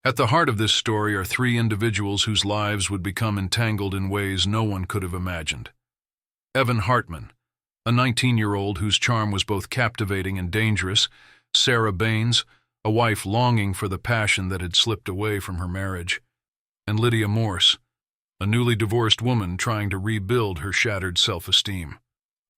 At the heart of this story are three individuals whose lives would become entangled in ways no one could have imagined. Evan Hartman, a 19-year-old whose charm was both captivating and dangerous; Sarah Baines, a wife longing for the passion that had slipped away from her marriage; and Lydia Morse, a newly divorced woman trying to rebuild her shattered self-esteem.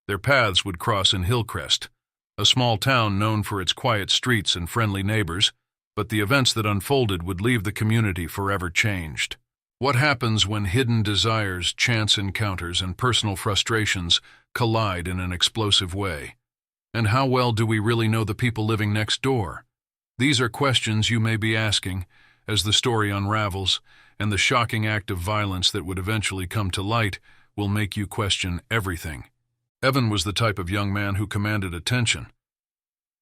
Their paths would cross in Hillcrest, a small town known for its quiet streets and friendly neighbors, but the events that unfolded would leave the community forever changed. What happens when hidden desires, chance encounters, and personal frustrations collide in an explosive way? And how well do we really know the people living next door? These are questions you may be asking as the story unravels, and the shocking act of violence that would eventually come to light will make you question everything. Evan was the type of young man who commanded attention.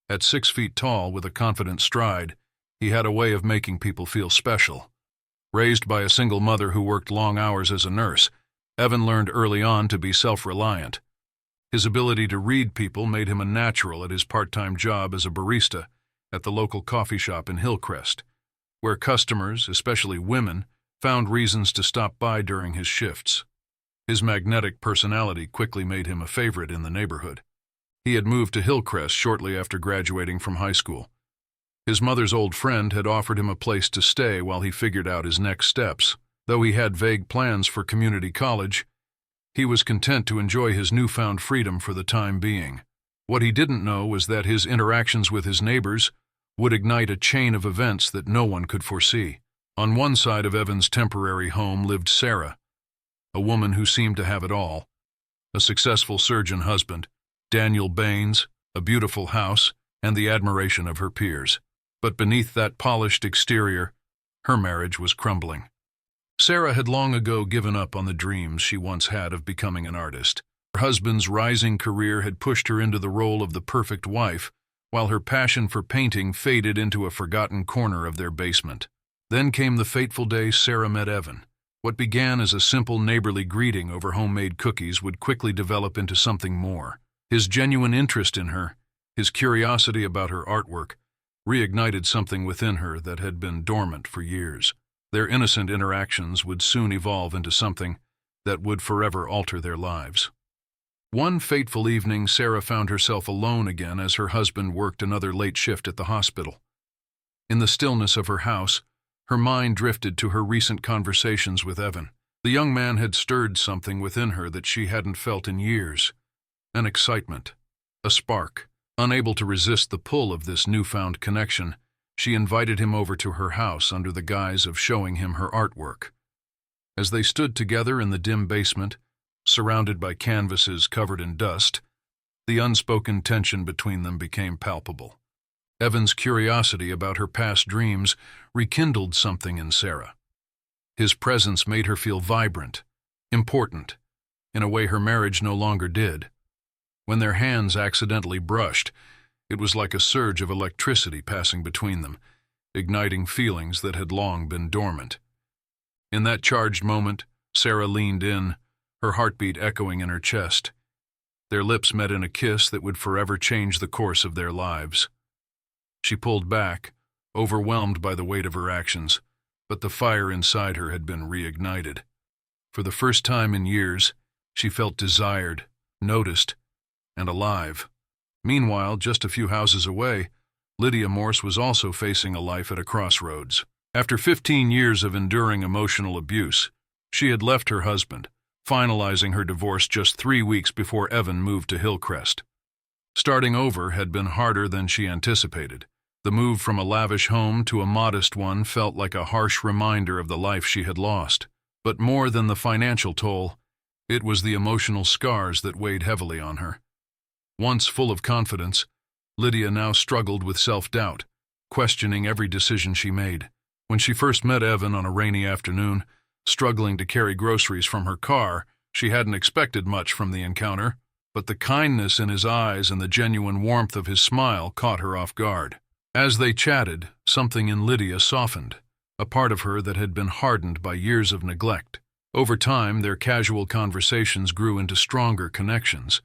At 6 feet tall, with a confident stride, he had a way of making people feel special. Raised by a single mother who worked long hours as a nurse, Evan learned early on to be self-reliant. His ability to read people made him a natural at his part-time job as a barista at the local coffee shop in Hillcrest, where customers, especially women, found reasons to stop by during his shifts. His magnetic personality quickly made him a favorite in the neighborhood. He had moved to Hillcrest shortly after graduating from high school. His mother's old friend had offered him a place to stay while he figured out his next steps. Though he had vague plans for community college, he was content to enjoy his newfound freedom for the time being. What he didn't know was that his interactions with his neighbors would ignite a chain of events that no one could foresee. On one side of Evan's temporary home lived Sarah, a woman who seemed to have it all: a successful surgeon husband, Daniel Baines, a beautiful house, and the admiration of her peers. But beneath that polished exterior, her marriage was crumbling. Sarah had long ago given up on the dreams she once had of becoming an artist. Her husband's rising career had pushed her into the role of the perfect wife, while her passion for painting faded into a forgotten corner of their basement. Then came the fateful day Sarah met Evan. What began as a simple neighborly greeting over homemade cookies would quickly develop into something more. His genuine interest in her, his curiosity about her artwork, reignited something within her that had been dormant for years. Their innocent interactions would soon evolve into something that would forever alter their lives. One fateful evening, Sarah found herself alone again as her husband worked another late shift at the hospital. In the stillness of her house, her mind drifted to her recent conversations with Evan. The young man had stirred something within her that she hadn't felt in years. An excitement, a spark. Unable to resist the pull of this newfound connection, she invited him over to her house under the guise of showing him her artwork. As they stood together in the dim basement, surrounded by canvases covered in dust, the unspoken tension between them became palpable. Evan's curiosity about her past dreams rekindled something in Sarah. His presence made her feel vibrant, important, in a way her marriage no longer did. When their hands accidentally brushed, it was like a surge of electricity passing between them, igniting feelings that had long been dormant. In that charged moment, Sarah leaned in, her heartbeat echoing in her chest. Their lips met in a kiss that would forever change the course of their lives. She pulled back, overwhelmed by the weight of her actions, but the fire inside her had been reignited. For the first time in years, she felt desired, noticed, and alive. Meanwhile, just a few houses away, Lydia Morse was also facing a life at a crossroads. After 15 years of enduring emotional abuse, she had left her husband, finalizing her divorce just 3 weeks before Evan moved to Hillcrest. Starting over had been harder than she anticipated. The move from a lavish home to a modest one felt like a harsh reminder of the life she had lost. But more than the financial toll, it was the emotional scars that weighed heavily on her. Once full of confidence, Lydia now struggled with self-doubt, questioning every decision she made. When she first met Evan on a rainy afternoon, struggling to carry groceries from her car, she hadn't expected much from the encounter, but the kindness in his eyes and the genuine warmth of his smile caught her off guard. As they chatted, something in Lydia softened, a part of her that had been hardened by years of neglect. Over time, their casual conversations grew into stronger connections.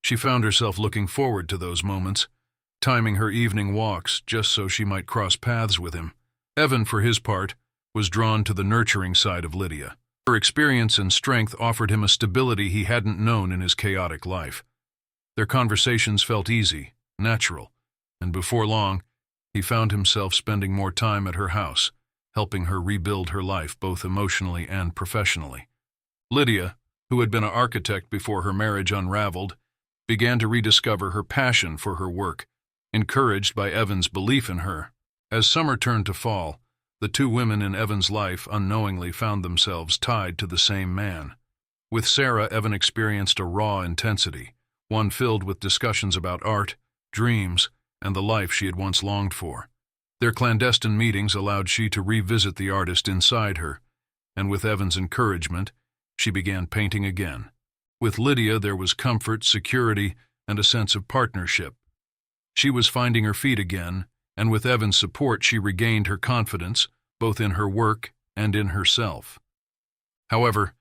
She found herself looking forward to those moments, timing her evening walks just so she might cross paths with him. Evan, for his part, was drawn to the nurturing side of Lydia. Her experience and strength offered him a stability he hadn't known in his chaotic life. Their conversations felt easy, natural, and before long, he found himself spending more time at her house, helping her rebuild her life both emotionally and professionally. Lydia, who had been an architect before her marriage unraveled, began to rediscover her passion for her work, encouraged by Evan's belief in her. As summer turned to fall, the two women in Evan's life unknowingly found themselves tied to the same man. With Sarah, Evan experienced a raw intensity, one filled with discussions about art, dreams, and the life she had once longed for. Their clandestine meetings allowed she to revisit the artist inside her, and with Evan's encouragement, she began painting again. With Lydia, there was comfort, security, and a sense of partnership. She was finding her feet again, and with Evan's support, she regained her confidence, both in her work and in herself. However,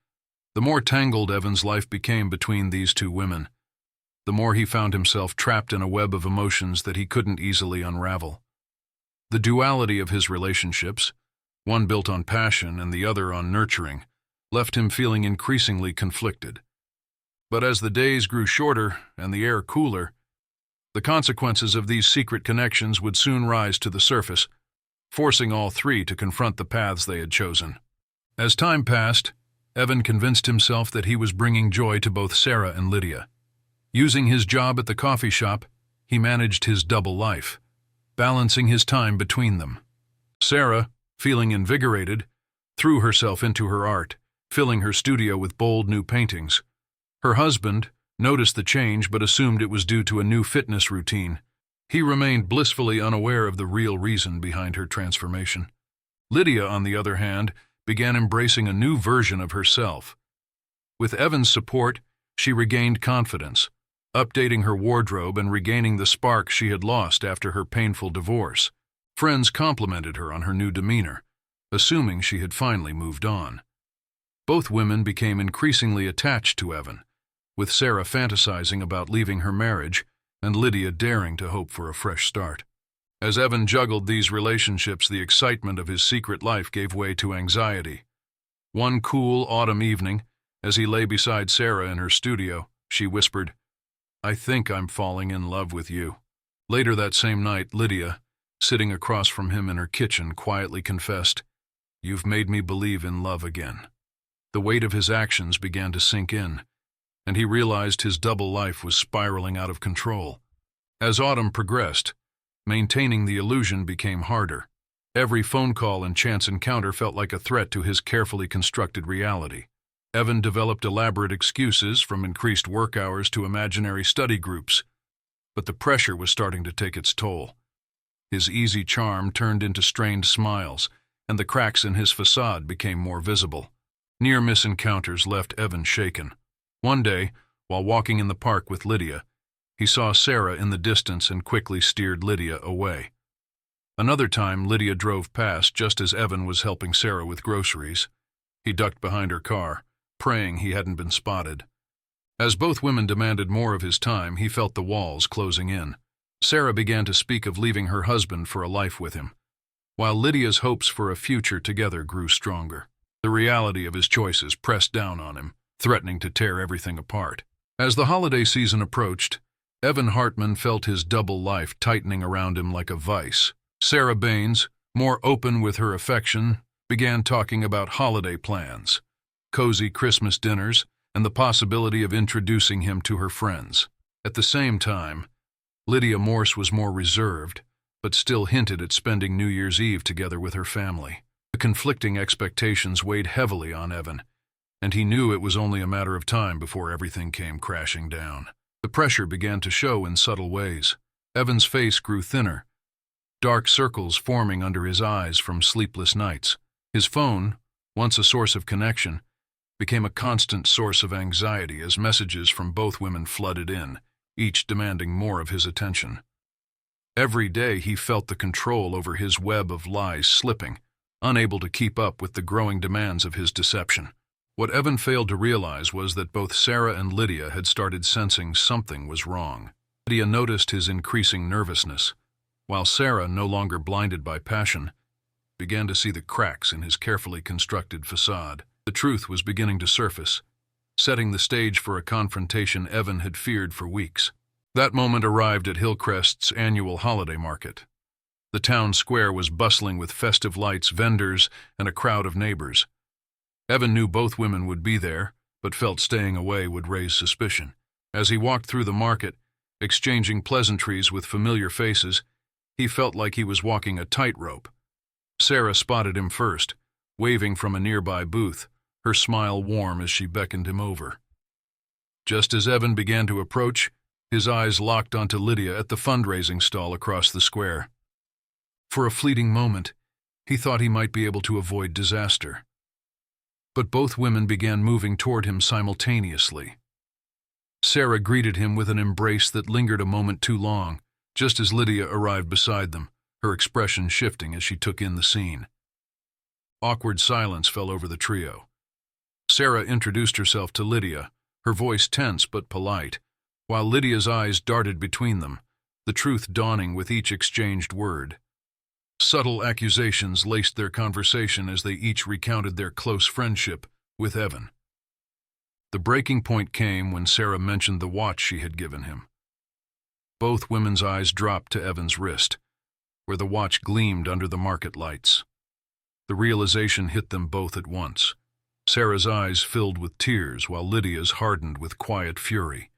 the more tangled Evan's life became between these two women, the more he found himself trapped in a web of emotions that he couldn't easily unravel. The duality of his relationships, one built on passion and the other on nurturing, left him feeling increasingly conflicted. But as the days grew shorter and the air cooler, the consequences of these secret connections would soon rise to the surface, forcing all three to confront the paths they had chosen. As time passed, Evan convinced himself that he was bringing joy to both Sarah and Lydia. Using his job at the coffee shop, he managed his double life, balancing his time between them. Sarah, feeling invigorated, threw herself into her art, filling her studio with bold new paintings. Her husband noticed the change but assumed it was due to a new fitness routine. He remained blissfully unaware of the real reason behind her transformation. Lydia, on the other hand, began embracing a new version of herself. With Evan's support, she regained confidence, updating her wardrobe and regaining the spark she had lost after her painful divorce. Friends complimented her on her new demeanor, assuming she had finally moved on. Both women became increasingly attached to Evan, with Sarah fantasizing about leaving her marriage and Lydia daring to hope for a fresh start. As Evan juggled these relationships, the excitement of his secret life gave way to anxiety. One cool autumn evening, as he lay beside Sarah in her studio, she whispered, "I think I'm falling in love with you." Later that same night, Lydia, sitting across from him in her kitchen, quietly confessed, "You've made me believe in love again." The weight of his actions began to sink in, and he realized his double life was spiraling out of control. As autumn progressed, maintaining the illusion became harder. Every phone call and chance encounter felt like a threat to his carefully constructed reality. Evan developed elaborate excuses, from increased work hours to imaginary study groups, but the pressure was starting to take its toll. His easy charm turned into strained smiles, and the cracks in his facade became more visible. Near-miss encounters left Evan shaken. One day, while walking in the park with Lydia, he saw Sarah in the distance and quickly steered Lydia away. Another time, Lydia drove past just as Evan was helping Sarah with groceries. He ducked behind her car, praying he hadn't been spotted. As both women demanded more of his time, he felt the walls closing in. Sarah began to speak of leaving her husband for a life with him, while Lydia's hopes for a future together grew stronger. The reality of his choices pressed down on him, threatening to tear everything apart. As the holiday season approached, Evan Hartman felt his double life tightening around him like a vice. Sarah Baines, more open with her affection, began talking about holiday plans, cozy Christmas dinners, and the possibility of introducing him to her friends. At the same time, Lydia Morse was more reserved, but still hinted at spending New Year's Eve together with her family. The conflicting expectations weighed heavily on Evan, and he knew it was only a matter of time before everything came crashing down. The pressure began to show in subtle ways. Evan's face grew thinner, dark circles forming under his eyes from sleepless nights. His phone, once a source of connection, became a constant source of anxiety as messages from both women flooded in, each demanding more of his attention. Every day he felt the control over his web of lies slipping, unable to keep up with the growing demands of his deception. What Evan failed to realize was that both Sarah and Lydia had started sensing something was wrong. Lydia noticed his increasing nervousness, while Sarah, no longer blinded by passion, began to see the cracks in his carefully constructed facade. The truth was beginning to surface, setting the stage for a confrontation Evan had feared for weeks. That moment arrived at Hillcrest's annual holiday market. The town square was bustling with festive lights, vendors, and a crowd of neighbors. Evan knew both women would be there, but felt staying away would raise suspicion. As he walked through the market, exchanging pleasantries with familiar faces, he felt like he was walking a tightrope. Sarah spotted him first, waving from a nearby booth, her smile warm as she beckoned him over. Just as Evan began to approach, his eyes locked onto Lydia at the fundraising stall across the square. For a fleeting moment, he thought he might be able to avoid disaster. But both women began moving toward him simultaneously. Sarah greeted him with an embrace that lingered a moment too long, just as Lydia arrived beside them, her expression shifting as she took in the scene. Awkward silence fell over the trio. Sarah introduced herself to Lydia, her voice tense but polite, while Lydia's eyes darted between them, the truth dawning with each exchanged word. Subtle accusations laced their conversation as they each recounted their close friendship with Evan. The breaking point came when Sarah mentioned the watch she had given him. Both women's eyes dropped to Evan's wrist, where the watch gleamed under the market lights. The realization hit them both at once. Sarah's eyes filled with tears, while Lydia's hardened with quiet fury.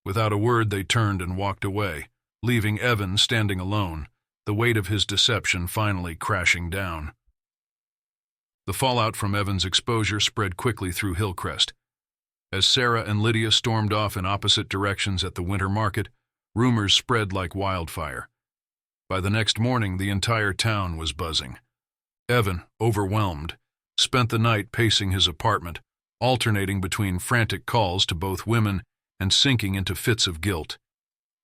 Without a word, they turned and walked away, leaving Evan standing alone, the weight of his deception finally crashing down. The fallout from Evan's exposure spread quickly through Hillcrest. As Sarah and Lydia stormed off in opposite directions at the winter market, rumors spread like wildfire. By the next morning, the entire town was buzzing. Evan, overwhelmed, spent the night pacing his apartment, alternating between frantic calls to both women and sinking into fits of guilt.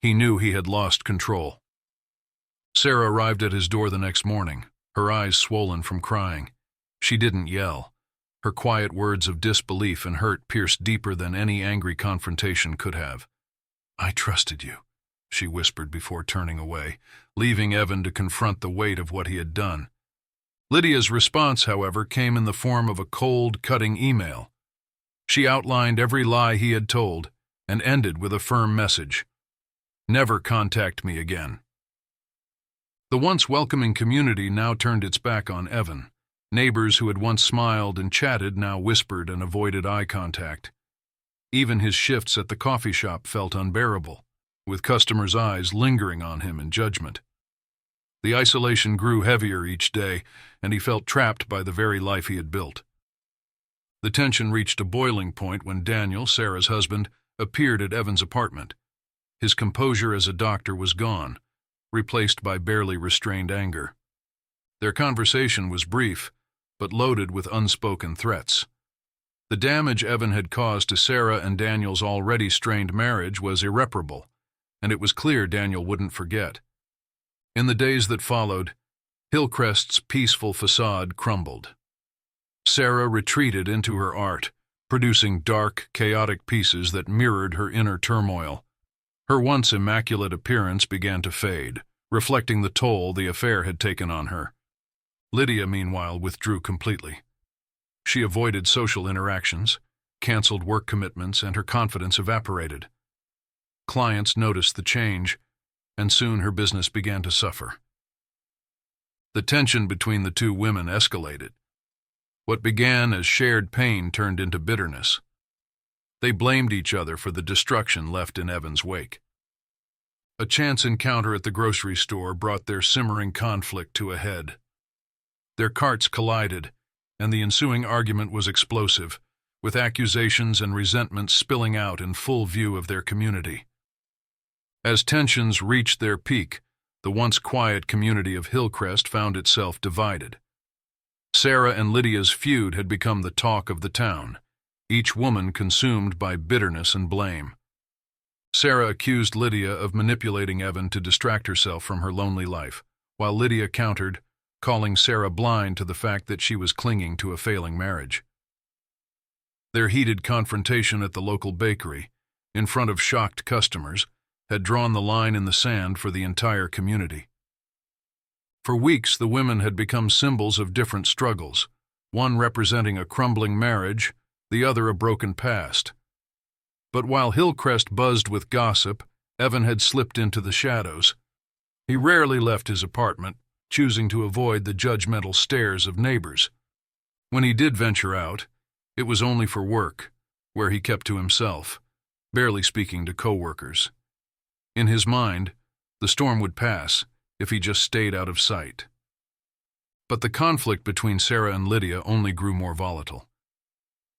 He knew he had lost control. Sarah arrived at his door the next morning, her eyes swollen from crying. She didn't yell. Her quiet words of disbelief and hurt pierced deeper than any angry confrontation could have. "I trusted you," she whispered before turning away, leaving Evan to confront the weight of what he had done. Lydia's response, however, came in the form of a cold, cutting email. She outlined every lie he had told and ended with a firm message: "Never contact me again." The once welcoming community now turned its back on Evan. Neighbors who had once smiled and chatted now whispered and avoided eye contact. Even his shifts at the coffee shop felt unbearable, with customers' eyes lingering on him in judgment. The isolation grew heavier each day, and he felt trapped by the very life he had built. The tension reached a boiling point when Daniel, Sarah's husband, appeared at Evan's apartment. His composure as a doctor was gone, replaced by barely restrained anger. Their conversation was brief, but loaded with unspoken threats. The damage Evan had caused to Sarah and Daniel's already strained marriage was irreparable, and it was clear Daniel wouldn't forget. In the days that followed, Hillcrest's peaceful facade crumbled. Sarah retreated into her art, producing dark, chaotic pieces that mirrored her inner turmoil. Her once immaculate appearance began to fade, reflecting the toll the affair had taken on her. Lydia, meanwhile, withdrew completely. She avoided social interactions, canceled work commitments, and her confidence evaporated. Clients noticed the change, and soon her business began to suffer. The tension between the two women escalated. What began as shared pain turned into bitterness. They blamed each other for the destruction left in Evan's wake. A chance encounter at the grocery store brought their simmering conflict to a head. Their carts collided, and the ensuing argument was explosive, with accusations and resentment spilling out in full view of their community. As tensions reached their peak, the once quiet community of Hillcrest found itself divided. Sarah and Lydia's feud had become the talk of the town, each woman consumed by bitterness and blame. Sarah accused Lydia of manipulating Evan to distract herself from her lonely life, while Lydia countered, calling Sarah blind to the fact that she was clinging to a failing marriage. Their heated confrontation at the local bakery, in front of shocked customers, had drawn the line in the sand for the entire community. For weeks, the women had become symbols of different struggles, one representing a crumbling marriage, the other a broken past. But while Hillcrest buzzed with gossip, Evan had slipped into the shadows. He rarely left his apartment, choosing to avoid the judgmental stares of neighbors. When he did venture out, it was only for work, where he kept to himself, barely speaking to coworkers. In his mind, the storm would pass if he just stayed out of sight. But the conflict between Sarah and Lydia only grew more volatile.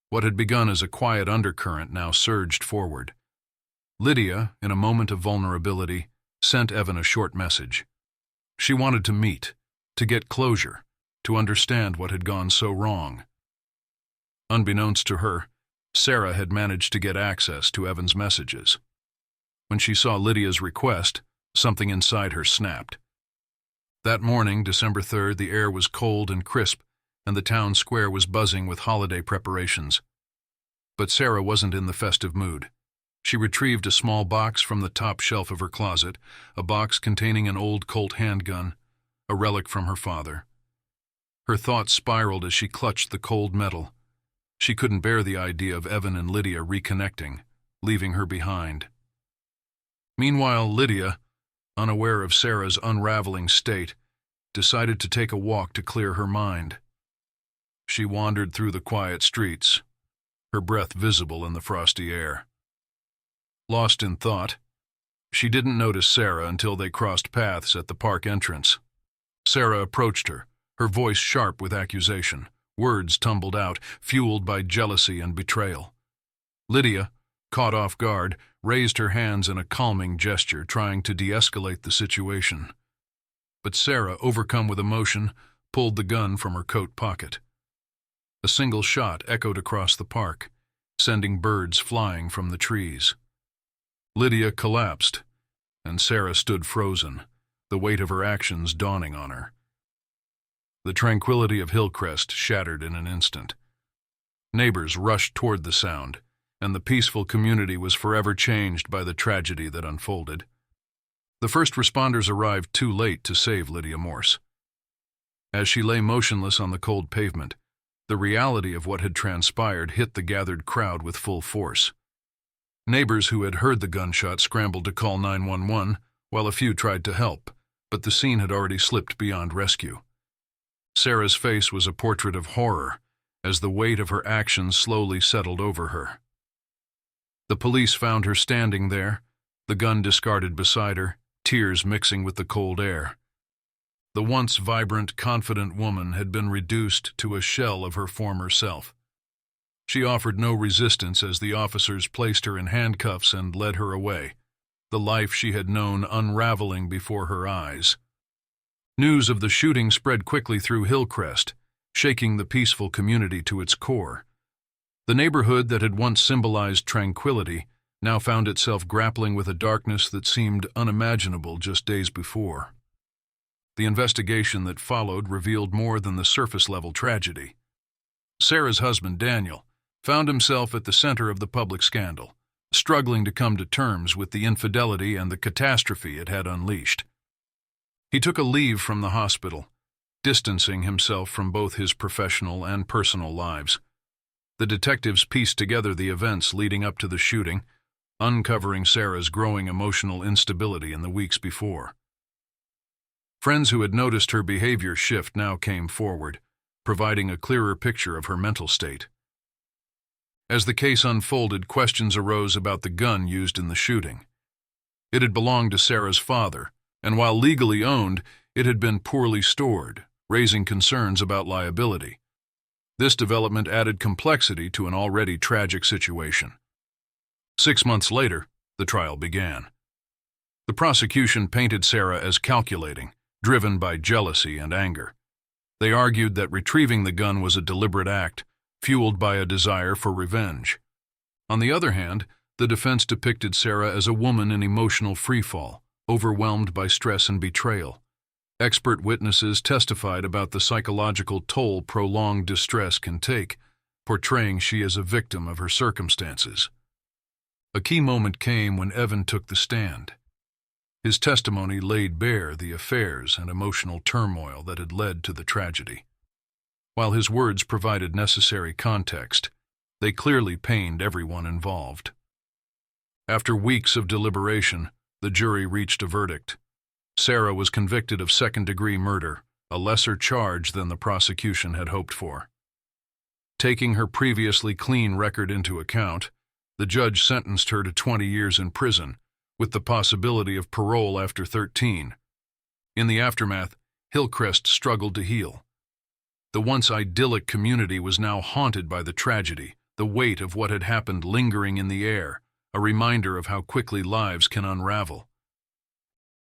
What had begun as a quiet undercurrent now surged forward. Lydia, in a moment of vulnerability, sent Evan a short message. She wanted to meet, to get closure, to understand what had gone so wrong. Unbeknownst to her, Sarah had managed to get access to Evan's messages. When she saw Lydia's request, something inside her snapped. That morning, December 3rd, the air was cold and crisp, and the town square was buzzing with holiday preparations. But Sarah wasn't in the festive mood. She retrieved a small box from the top shelf of her closet, a box containing an old Colt handgun, a relic from her father. Her thoughts spiraled as she clutched the cold metal. She couldn't bear the idea of Evan and Lydia reconnecting, leaving her behind. Meanwhile, Lydia, unaware of Sarah's unraveling state, decided to take a walk to clear her mind. She wandered through the quiet streets, her breath visible in the frosty air. Lost in thought, she didn't notice Sarah until they crossed paths at the park entrance. Sarah approached her, her voice sharp with accusation. Words tumbled out, fueled by jealousy and betrayal. Lydia, caught off guard, raised her hands in a calming gesture, trying to de-escalate the situation. But Sarah, overcome with emotion, pulled the gun from her coat pocket. A single shot echoed across the park, sending birds flying from the trees. Lydia collapsed, and Sarah stood frozen, the weight of her actions dawning on her. The tranquility of Hillcrest shattered in an instant. Neighbors rushed toward the sound, and the peaceful community was forever changed by the tragedy that unfolded. The first responders arrived too late to save Lydia Morse. As she lay motionless on the cold pavement, the reality of what had transpired hit the gathered crowd with full force. Neighbors who had heard the gunshot scrambled to call 911, while a few tried to help, but the scene had already slipped beyond rescue. Sarah's face was a portrait of horror, as the weight of her actions slowly settled over her. The police found her standing there, the gun discarded beside her, tears mixing with the cold air. The once vibrant, confident woman had been reduced to a shell of her former self. She offered no resistance as the officers placed her in handcuffs and led her away, the life she had known unraveling before her eyes. News of the shooting spread quickly through Hillcrest, shaking the peaceful community to its core. The neighborhood that had once symbolized tranquility now found itself grappling with a darkness that seemed unimaginable just days before. The investigation that followed revealed more than the surface-level tragedy. Sarah's husband, Daniel, found himself at the center of the public scandal, struggling to come to terms with the infidelity and the catastrophe it had unleashed. He took a leave from the hospital, distancing himself from both his professional and personal lives. The detectives pieced together the events leading up to the shooting, uncovering Sarah's growing emotional instability in the weeks before. Friends who had noticed her behavior shift now came forward, providing a clearer picture of her mental state. As the case unfolded, questions arose about the gun used in the shooting. It had belonged to Sarah's father, and while legally owned, it had been poorly stored, raising concerns about liability. This development added complexity to an already tragic situation. 6 months later, the trial began. The prosecution painted Sarah as calculating, driven by jealousy and anger. They argued that retrieving the gun was a deliberate act, fueled by a desire for revenge. On the other hand, the defense depicted Sarah as a woman in emotional freefall, overwhelmed by stress and betrayal. Expert witnesses testified about the psychological toll prolonged distress can take, portraying she as a victim of her circumstances. A key moment came when Evan took the stand. His testimony laid bare the affairs and emotional turmoil that had led to the tragedy. While his words provided necessary context, they clearly pained everyone involved. After weeks of deliberation, the jury reached a verdict. Sarah was convicted of second-degree murder, a lesser charge than the prosecution had hoped for. Taking her previously clean record into account, the judge sentenced her to 20 years in prison, with the possibility of parole after 13. In the aftermath, Hillcrest struggled to heal. The once idyllic community was now haunted by the tragedy, the weight of what had happened lingering in the air, a reminder of how quickly lives can unravel.